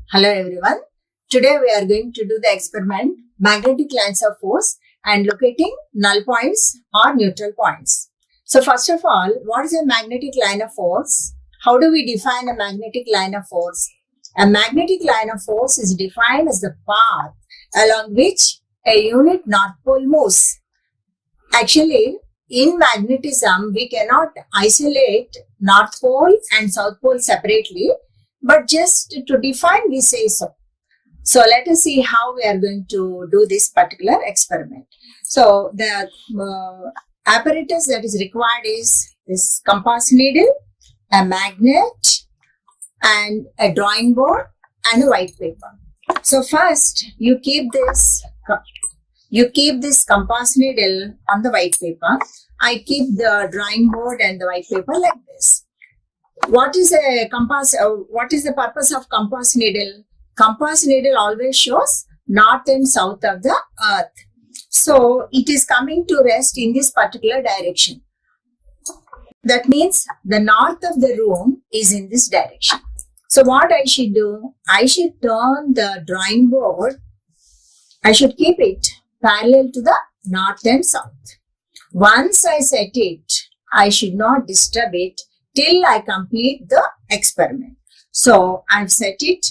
Hello everyone. Today we are going to do the experiment magnetic lines of force and locating null points or neutral points. So first of all, what is a magnetic line of force? How do we define a magnetic line of force? A magnetic line of force is defined as the path along which a unit north pole moves. Actually, in magnetism, we cannot isolate north pole and south pole separately, but just to define, we say so. So let us see how we are going to do this particular experiment. So the apparatus that is required is this compass needle, a magnet, and a drawing board and a white paper. So first you keep this compass needle on the white paper. I keep the drawing board and the white paper like this. What is a compass? What is the purpose of compass needle? Compass needle always shows north and south of the earth. So it is coming to rest in this particular direction. That means the north of the room is in this direction. So what I should do? I should turn the drawing board. I should keep it parallel to the north and south. Once I set it, I should not disturb it till I complete the experiment. So I've set it.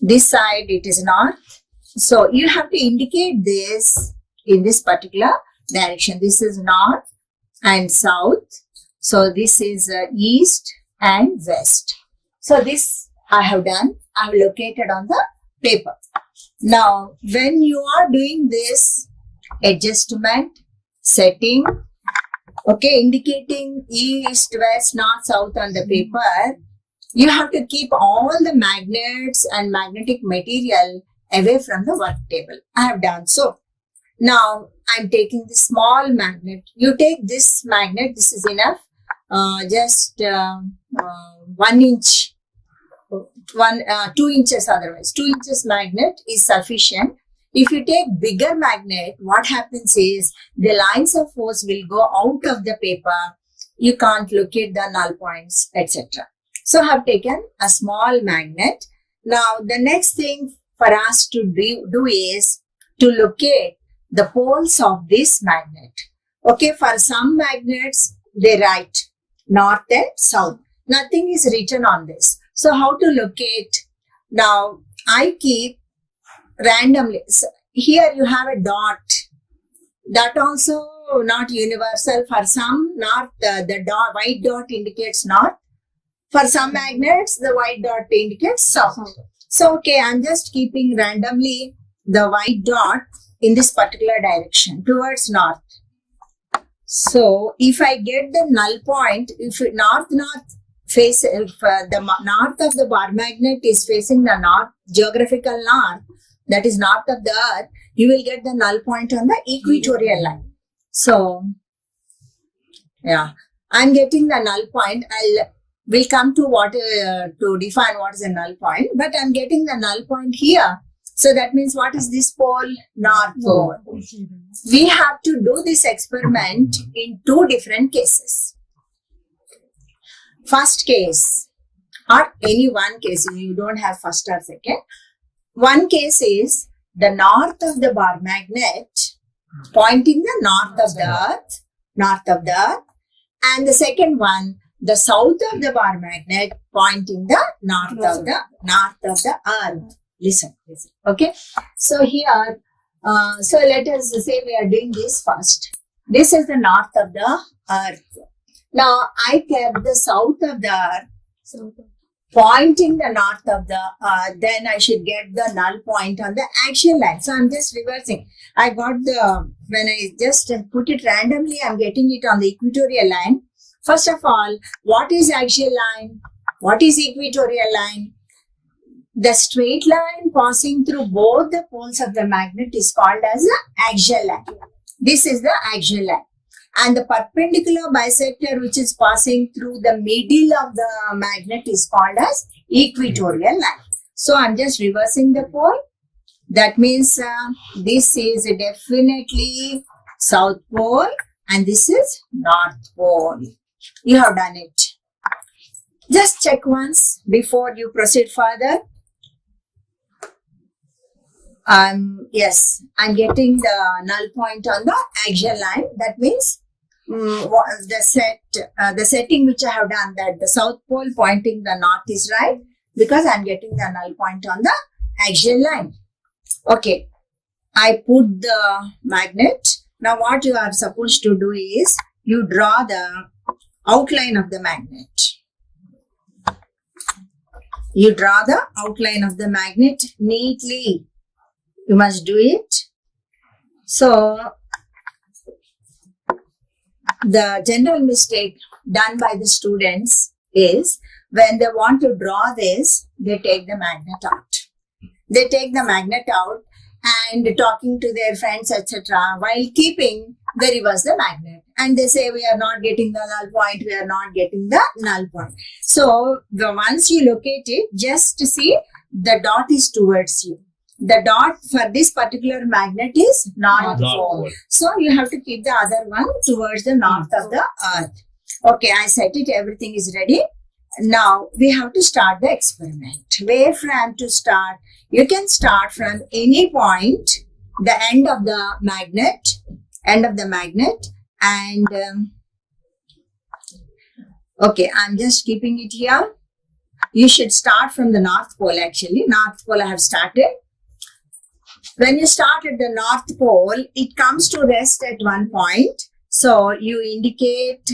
This side it is north. So you have to indicate this in this particular direction. This is north and south. So this is east and west. So this I have done. I have located on the paper. Now when you are doing this adjustment, setting, okay, indicating east, west, north, south on the paper, you have to keep all the magnets and magnetic material away from the work table. I have done so. Now I'm taking the small magnet. You take this magnet, this is enough, just 1 inch, 2 inches otherwise. 2 inches magnet is sufficient. If you take bigger magnet, what happens is the lines of force will go out of the paper. You can't locate the null points, etc. So I have taken a small magnet. Now the next thing for us to do is to locate the poles of this magnet. Okay, for some magnets, they write north and south. Nothing is written on this. So how to locate? Now I keep randomly. So here you have a dot. That also not universal. For some north, the white dot indicates north. For some magnets, the white dot indicates south. So okay, I'm just keeping randomly the white dot in this particular direction towards north. So if I get the null point, if north face, if the north of the bar magnet is facing the north, geographical north, that is north of the earth, you will get the null point on the equatorial line. So, yeah, I'm getting the null point. We'll come to what to define what is a null point, but I'm getting the null point here. So that means what is this pole? North pole. We have to do this experiment in 2 different cases. First case, or any one case, you don't have first or second. One case is the north of the bar magnet pointing the north of the earth, and the second one, the south of the bar magnet pointing the north of the earth. Listen. Okay. So here, so let us say we are doing this first. This is the north of the earth. Now I kept the south of the earth pointing the north of the earth, then I should get the null point on the axial line. So I'm just reversing. I got when I just put it randomly, I'm getting it on the equatorial line. First of all, what is axial line? What is equatorial line? The straight line passing through both the poles of the magnet is called as the axial line. This is the axial line. And the perpendicular bisector which is passing through the middle of the magnet is called as equatorial line. So I'm just reversing the pole. That means this is definitely south pole and this is north pole. You have done it. Just check once before you proceed further. Yes, I'm getting the null point on the axial line. That means the setting which I have done, that the south pole pointing the north is right, because I'm getting the null point on the axial line. Okay, I put the magnet. Now what you are supposed to do is you draw the outline of the magnet. You draw the outline of the magnet neatly. You must do it. So the general mistake done by the students is when they want to draw this, they take the magnet out. They take the magnet out and talking to their friends, etc., while keeping the reverse the magnet. And they say, we are not getting the null point, we are not getting the null point. So once you locate it, just to see the dot is towards you. The dot for this particular magnet is north pole. So you have to keep the other one towards the north of the earth. Okay, I set it, everything is ready. Now we have to start the experiment. Where from to start? You can start from any point, the end of the magnet, and okay, I'm just keeping it here. You should start from the north pole actually. North pole I have started. When you start at the north pole, it comes to rest at one point. So you indicate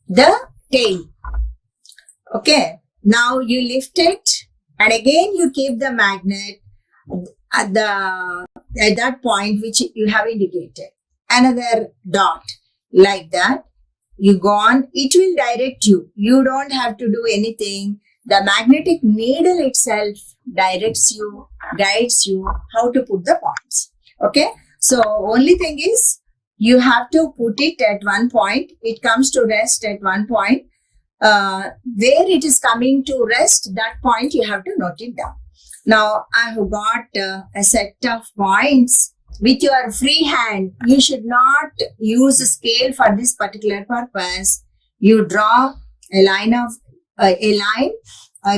the tail. Okay. Now you lift it and again you keep the magnet at that point which you have indicated. Another dot like that. You go on. It will direct you. You don't have to do anything. The magnetic needle itself directs you, guides you how to put the points. Okay. So only thing is you have to put it at one point. It comes to rest at one point. Where it is coming to rest, that point you have to note it down. Now I have got a set of points with your free hand. You should not use a scale for this particular purpose. You draw a line of a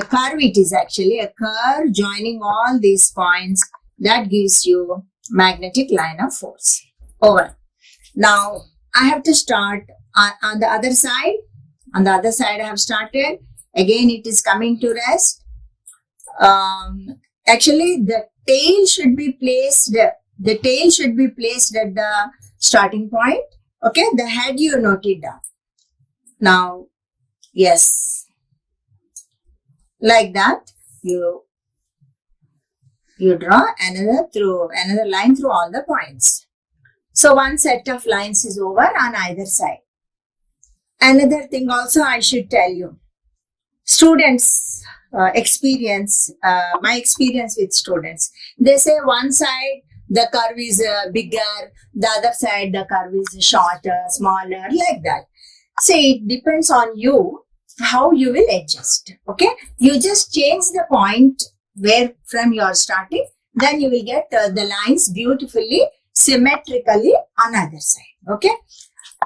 curve. It is actually a curve joining all these points that gives you magnetic line of force. Over. Now I have to start on the other side. On the other side I have started. Again it is coming to rest. Actually the tail should be placed. The tail should be placed at the starting point. Okay. The head you note it down. Now yes. Like that, you draw another line through all the points. So one set of lines is over on either side. Another thing also I should tell you. Students experience, my experience with students. They say one side the curve is bigger, the other side the curve is shorter, smaller, like that. See, it depends on you. How you will adjust. Okay, you just change the point where from you are starting, then you will get the lines beautifully symmetrically on either side. Okay,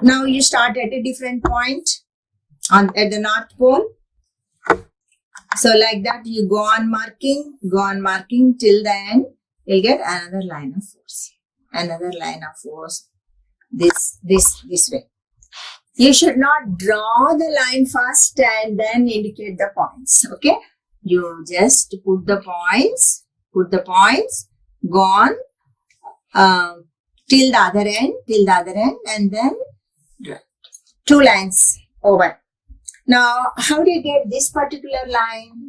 now you start at a different point at the north pole. So like that you go on marking till the end. You'll get another line of force, this way. You should not draw the line first and then indicate the points. Okay. You just put the points, go on till the other end, and then two lines over. Now, how do you get this particular line?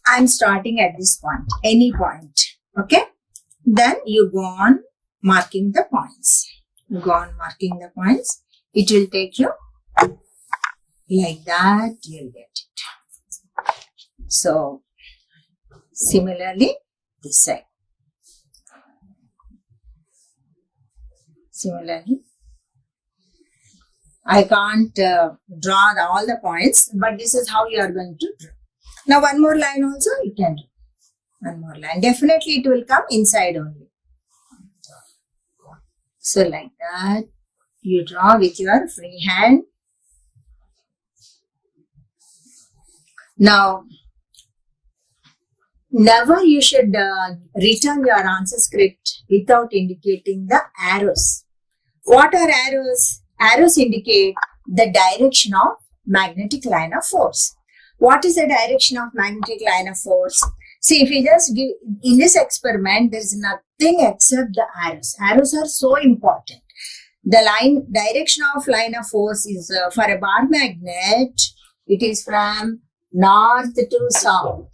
I'm starting at this point, any point. Okay. Then you go on marking the points. It will take you like that. You'll get it. So similarly, this side. I can't draw all the points, but this is how you are going to draw. Now one more line also you can do. One more line. Definitely it will come inside only. So like that, you draw with your free hand. Now, never you should return your answer script without indicating the arrows. What are arrows? Arrows indicate the direction of magnetic line of force. What is the direction of magnetic line of force? See, if you just give, in this experiment, there is nothing except the arrows. Arrows are so important. The direction of line of force is for a bar magnet, it is from north to south.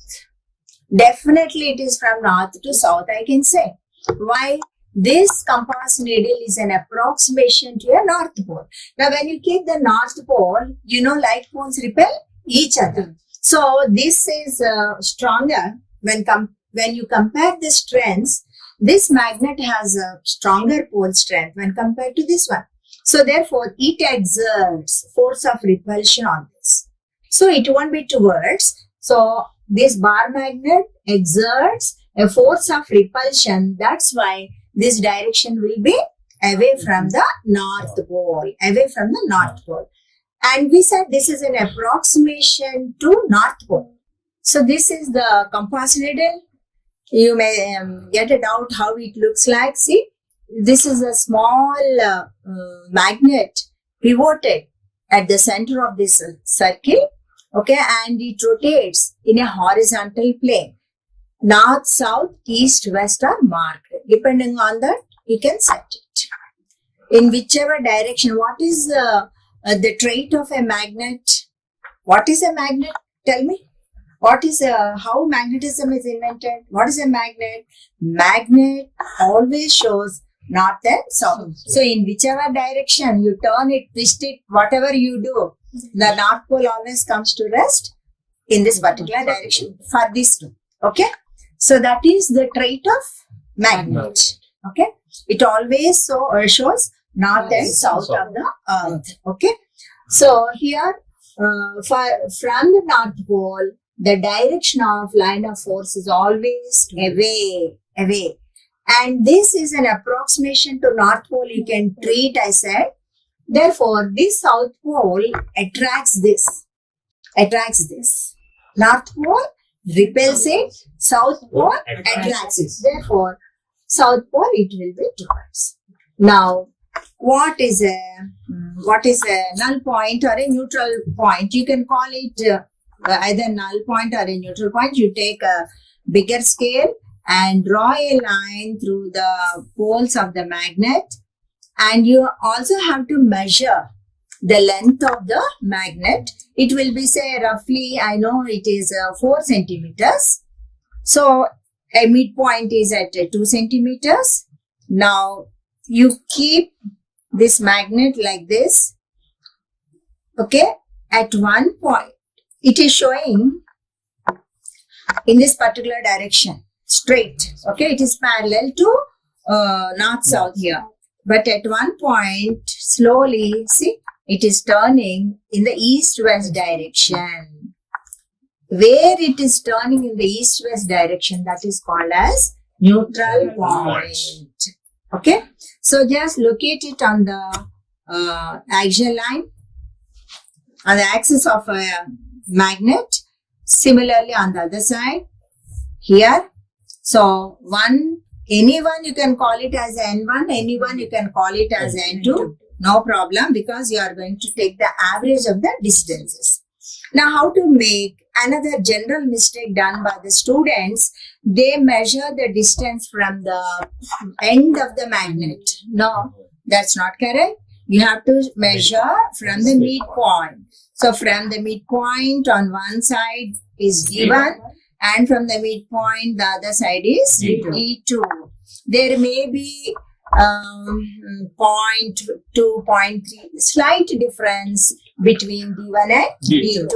Definitely it is from north to south, I can say. Why? This compass needle is an approximation to a north pole. Now, when you keep the north pole, you know like poles repel each other. So, this is stronger. When you compare the strengths, this magnet has a stronger pole strength when compared to this one. So, therefore, it exerts force of repulsion on this. So, it won't be towards. So, this bar magnet exerts a force of repulsion. That's why this direction will be away from the north pole, away from the north pole. And we said this is an approximation to north pole. So this is the compass needle. You may get a doubt how it looks like. See, this is a small magnet pivoted at the center of this circle. Okay, and it rotates in a horizontal plane. North, south, east, west are marked. Depending on that, you can set it. In whichever direction, what is the trait of a magnet? What is a magnet? Tell me. What is how magnetism is invented? What is a magnet? Magnet always shows north and south. So in whichever direction you turn it, twist it, whatever you do, the north pole always comes to rest in this particular direction for this two. Okay. So that is the trait of magnet. Okay. It always shows north and south of the earth. Okay. So here from the north pole, the direction of line of force is always away. And this is an approximation to north pole you can treat, I said. Therefore, this south pole attracts this. North pole repels it, south pole attracts it. Therefore, south pole it will be towards. Now, what is a null point or a neutral point? You can call it either null point or a neutral point. You take a bigger scale and draw a line through the poles of the magnet, and you also have to measure the length of the magnet. It will be, say, roughly, I know it is 4 centimeters. So a midpoint is at 2 centimeters. Now you keep this magnet like this. Okay. At one point, it is showing in this particular direction, straight. Okay. It is parallel to north-south here. But at one point, slowly, see, it is turning in the east-west direction. Where it is turning in the east-west direction, that is called as neutral point. Okay. So just locate it on the axial line, on the axis of a magnet. Similarly, on the other side, here. So anyone you can call it as N1, anyone you can call it as N2. No problem, because you are going to take the average of the distances. Now, how to make another general mistake done by the students? They measure the distance from the end of the magnet. No, that's not correct. You have to measure from the midpoint. So, from the midpoint on one side is D1, and from the midpoint the other side is D2. There may be 0.2, 0.3, slight difference between D1 and D2.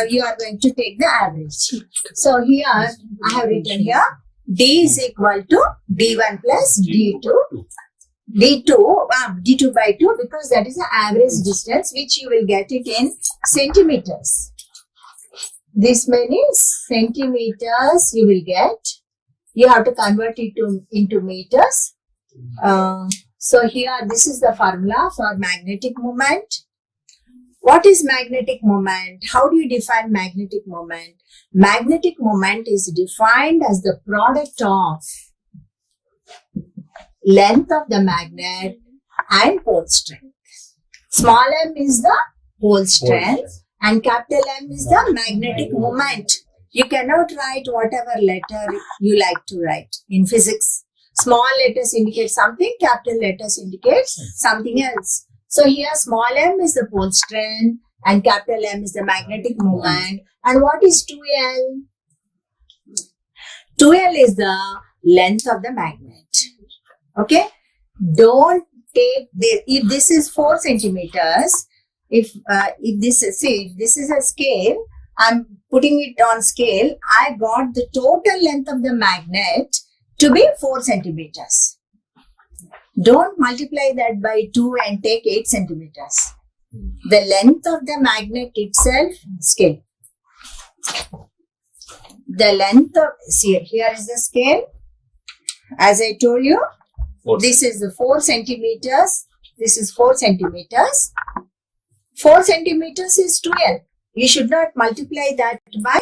You are going to take the average. So here I have written here D is equal to D1 plus D2. D2 by 2, because that is the average distance which you will get it in centimeters. This many centimeters you will get. You have to convert it into meters. So here, this is the formula for magnetic moment. What is magnetic moment? How do you define magnetic moment? magnetic moment is defined as the product of length of the magnet and pole strength. Small m is the pole strength and capital M is the magnetic moment. You cannot write whatever letter you like to write in physics. Small letters indicate something, capital letters indicate something else. So here small m is the pole strength and capital M is the magnetic moment. And what is 2L? 2L is the length of the magnet. Okay? Don't take this. If this is 4 centimeters, if this is a scale, I'm putting it on scale, I got the total length of the magnet to be 4 centimeters. Don't multiply that by 2 and take 8 centimeters. The length of the magnet itself, scale. The length of, see here is the scale. As I told you, this is the 4 centimeters. This is 4 centimeters. 4 centimeters is 2L. You should not multiply that by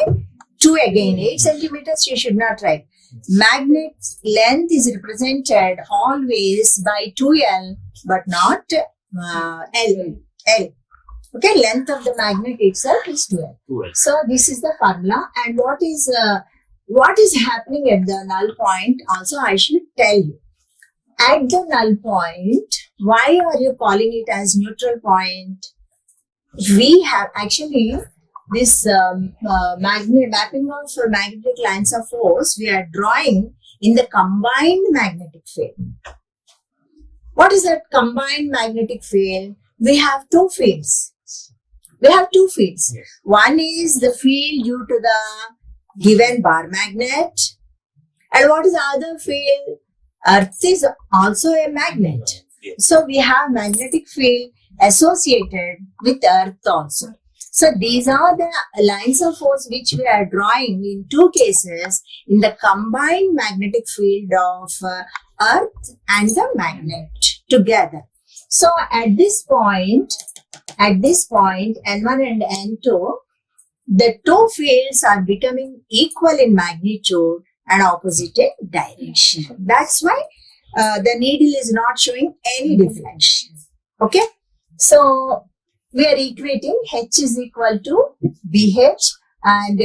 2 again. 8 centimeters you should not write. Magnet's length is represented always by 2L but not L. Okay, length of the magnet itself is 2L. So this is the formula. And what is happening at the null point also I should tell you. At the null point, why are you calling it as neutral point? We have actually this mapping of magnetic lines of force we are drawing in the combined magnetic field. What is that combined magnetic field? We have two fields. Yes. One is the field due to the given bar magnet. And what is the other field? Earth is also a magnet. Yes. So we have magnetic field associated with Earth also. So these are the lines of force which we are drawing in two cases in the combined magnetic field of Earth and the magnet together. So at this point, N1 and N2, the two fields are becoming equal in magnitude and opposite in direction. That's why the needle is not showing any deflection. Okay. So we are equating H is equal to BH and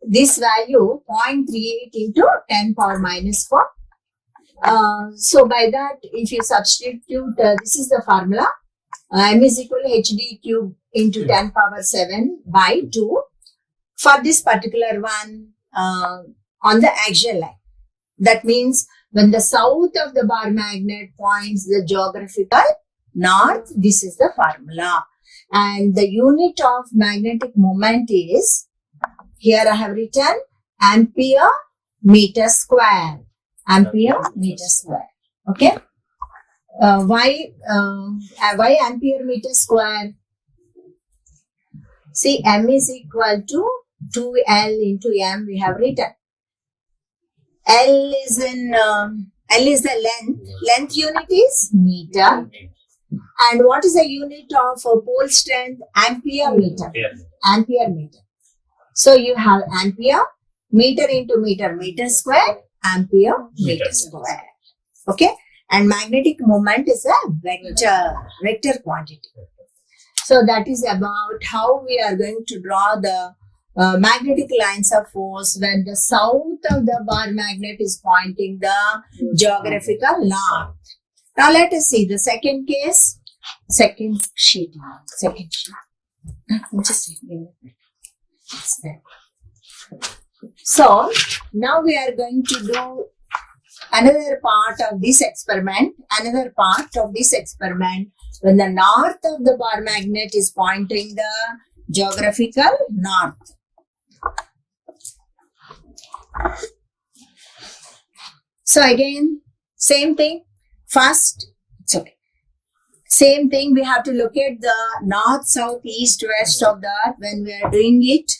this value 0.38 into 10 power minus 4. So by that, if you substitute, this is the formula. M is equal to HD cube into 10 power 7 by 2 for this particular one on the axial line. That means when the south of the bar magnet points the geographical north, this is the formula. And the unit of magnetic moment is, here I have written ampere meter square. Ampere meter square. Okay. Why ampere meter square? See, M is equal to 2L into M we have written. L is the length. Length unit is meter. And what is the unit of pole strength? Ampere meter. Ampere meter. So you have ampere, meter into meter, meter square, ampere meter square. Okay. And magnetic moment is a vector quantity. So that is about how we are going to draw the magnetic lines of force when the south of the bar magnet is pointing the geographical north. Now let us see the second case. Second sheet. Just a minute. So now we are going to do another part of this experiment. When the north of the bar magnet is pointing the geographical north. So again, same thing. First, it's okay. Same thing, we have to look at the north, south, east, west of the earth. When we are doing it,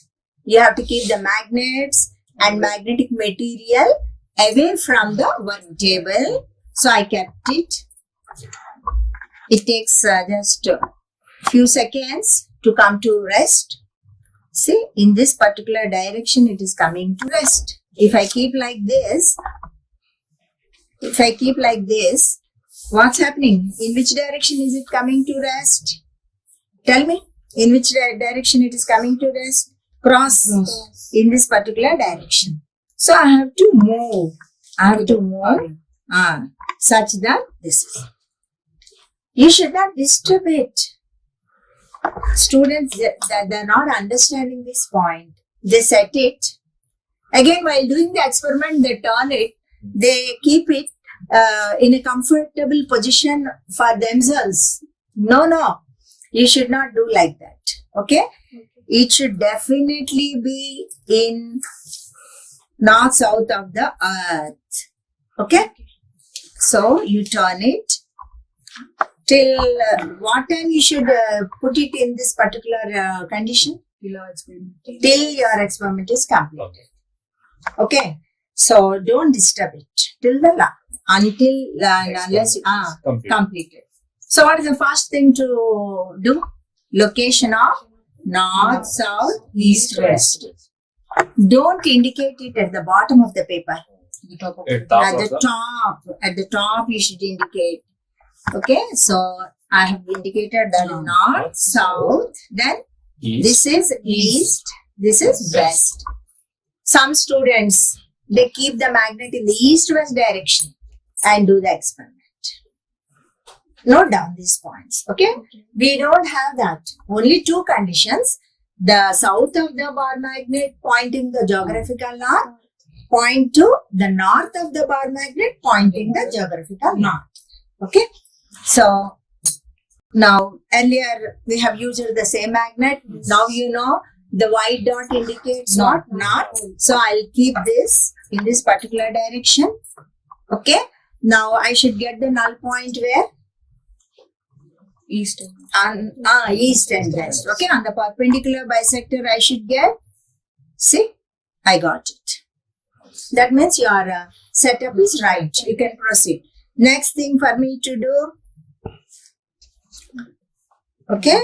you have to keep the magnets and magnetic material away from the work table. So I kept it. It takes just a few seconds to come to rest. See, in this particular direction, it is coming to rest. If I keep like this, what's happening? In which direction is it coming to rest? Tell me, in which direction it is coming to rest? Cross in this particular direction. So I have to move. Such that this is. You should not disturb it. Students, they're not understanding this point. They set it. Again, while doing the experiment, they turn it. They keep it in a comfortable position for themselves. No. You should not do like that. Okay? It should definitely be in north-south of the earth. Okay? So, you turn it till what time you should put it in this particular condition? Till your experiment is completed. Okay? So, don't disturb it till the unless you are completed. So, what is the first thing to do? Location of north, south, east, west. Don't indicate it at the bottom of the paper. At the top you should indicate. Okay, so I have indicated that north, south, then this is east, this is west. Some students, they keep the magnet in the east-west direction and do the experiment. Note down these points. Okay, we don't have that. Only two conditions: the south of the bar magnet pointing the geographical north, point to the north of the bar magnet pointing the geographical north. Okay, so now earlier we have used the same magnet. Now you know the white dot indicates what? North. So I'll keep this in this particular direction. Okay, now I should get the null point where? East and west. Okay, on the perpendicular bisector I should get. See, I got it. That means your setup is right. You can proceed. Next thing for me to do. Okay,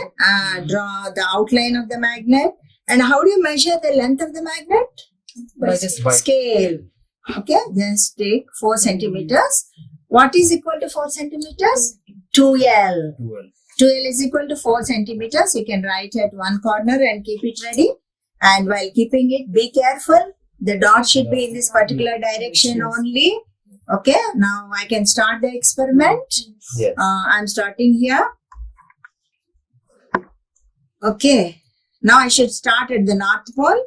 draw the outline of the magnet. And how do you measure the length of the magnet? By scale. Okay, just take 4 centimeters. What is equal to 4 centimeters? 2L. 2L is equal to 4 centimeters. You can write at one corner and keep it ready. And while keeping it, be careful. The dot should be in this particular direction only. Okay, now I can start the experiment. Yes. I'm starting here. Okay, now I should start at the north pole.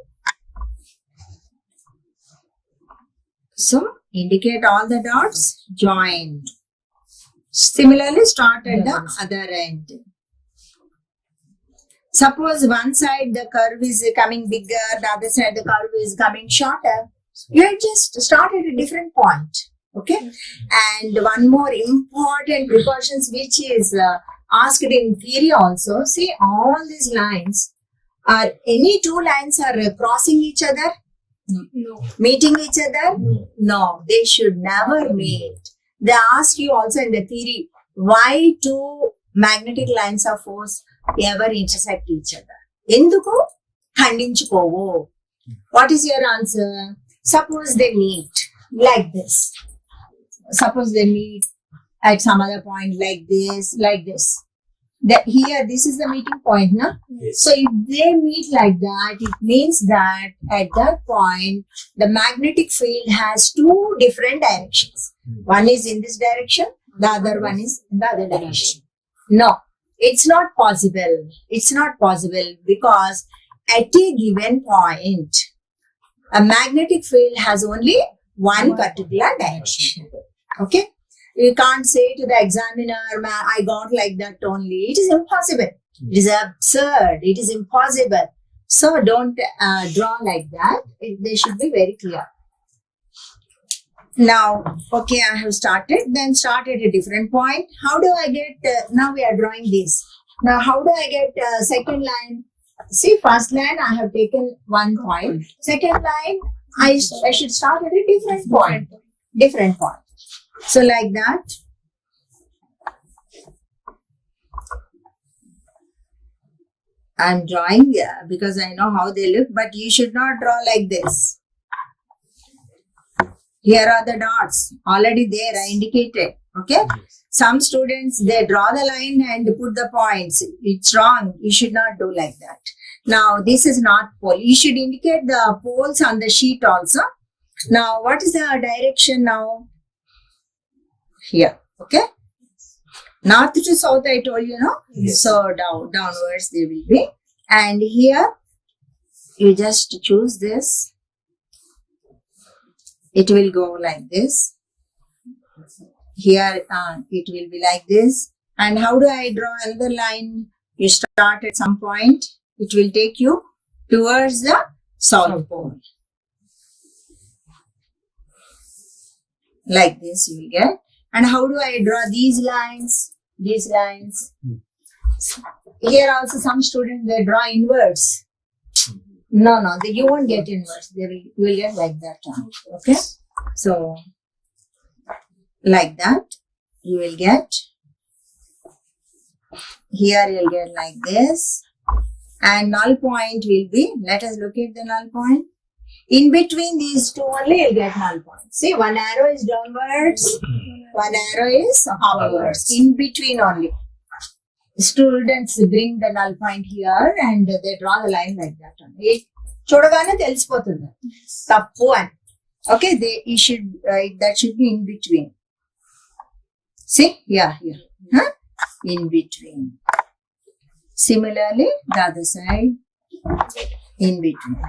So, indicate all the dots joined. Similarly, start at the other end. Suppose one side the curve is coming bigger, the other side the curve is coming shorter. You just start at a different point. Okay. And one more important precautions which is asked in theory also. See, all these lines are, any two lines are crossing each other? No. Meeting each other? No, they should never meet. They ask you also in the theory, why two magnetic lines of force ever intersect each other? Enduku khandinchukovu. What is your answer? Suppose they meet like this. Suppose they meet at some other point like this, like this. Here, this is the meeting point, no? Yes. So if they meet like that, it means that at that point, the magnetic field has two different directions. One is in this direction, the other one is in the other direction. No, it's not possible. It's not possible because at a given point, a magnetic field has only one particular direction. Okay? You can't say to the examiner, I got like that only. It is impossible. It is absurd. It is impossible. So don't draw like that. They should be very clear. Now, okay, I have started. Then start at a different point. How do I get, now we are drawing this. Now, how do I get second line? See, first line, I have taken one point. Second line, I should start at a different point. Different point. So, like that. I'm drawing because I know how they look, but you should not draw like this. Here are the dots already there, I indicated. Okay. Some students, they draw the line and put the points. It's wrong. You should not do like that. Now, this is not pole. You should indicate the poles on the sheet also. Now, what is the direction now? Here. Okay. North to south, I told you, no? Yes. So, downwards they will be. And here, you just choose this. It will go like this. Here, it will be like this. And how do I draw another line? You start at some point. It will take you towards the south pole. Like this you will get. And how do I draw these lines? These lines. Here also some students, they draw inwards. No, you won't get inwards. You will get like that. Okay. So, like that, you will get. Here you will get like this. And null point will be, let us look at the null point. In between these two only, you'll get null point. See, one arrow is downwards, one arrow is upwards. In between only. Students bring the null point here and they draw the line like that only. Chodagane telisipotundi. Tappu ani. Okay, that should be in between. See, here. Huh? In between. Similarly, the other side, in between.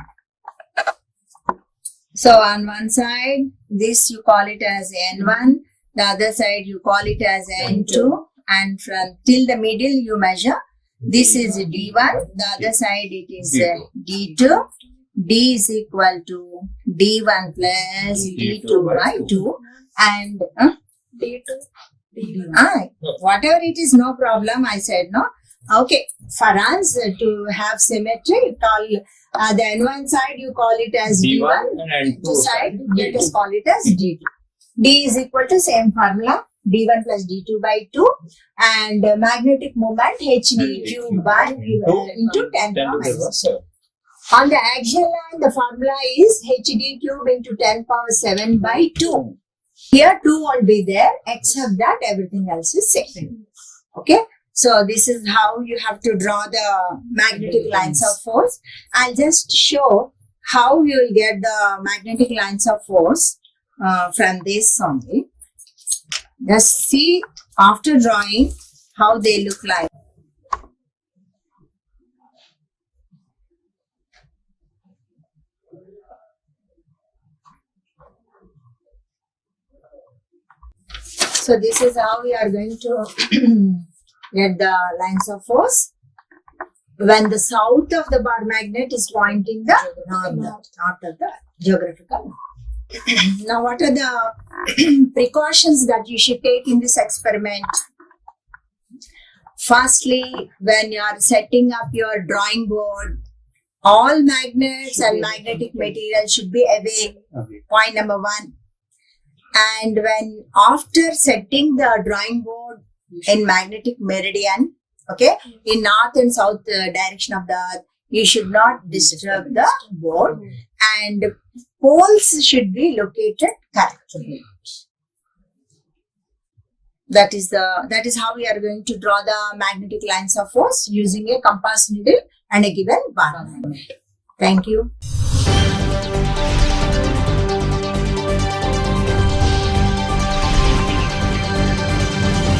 So, on one side, this you call it as N1, the other side you call it as N2, and from till the middle you measure. This is D1, the other side it is D2. D is equal to D1 plus D2 by 2, and D2. Whatever it is, no problem, I said, no. Okay, for us to have symmetry, you call the N1 side, you call it as D1, and N2 side, let us call it as D2. D is equal to same formula, D1 plus D2 by 2, and magnetic moment HD cube by into 10 power minus 7. On the axial line, the formula is HD cube into 10 power 7 by 2. Here 2 won't be there, except that everything else is same. Okay. So this is how you have to draw the magnetic lines of force. I'll just show how you will get the magnetic lines of force from this only. Just see after drawing how they look like. So this is how we are going to get the lines of force when the south of the bar magnet is pointing the north of the geographical. Now, what are the precautions that you should take in this experiment? Firstly, when you are setting up your drawing board, all magnets and magnetic material should be away. Point number 1. And when after setting the drawing board in magnetic meridian, okay, in north and south direction of the earth, you should not disturb the board, and poles should be located correctly. That is how we are going to draw the magnetic lines of force using a compass needle and a given bar magnet. Thank you.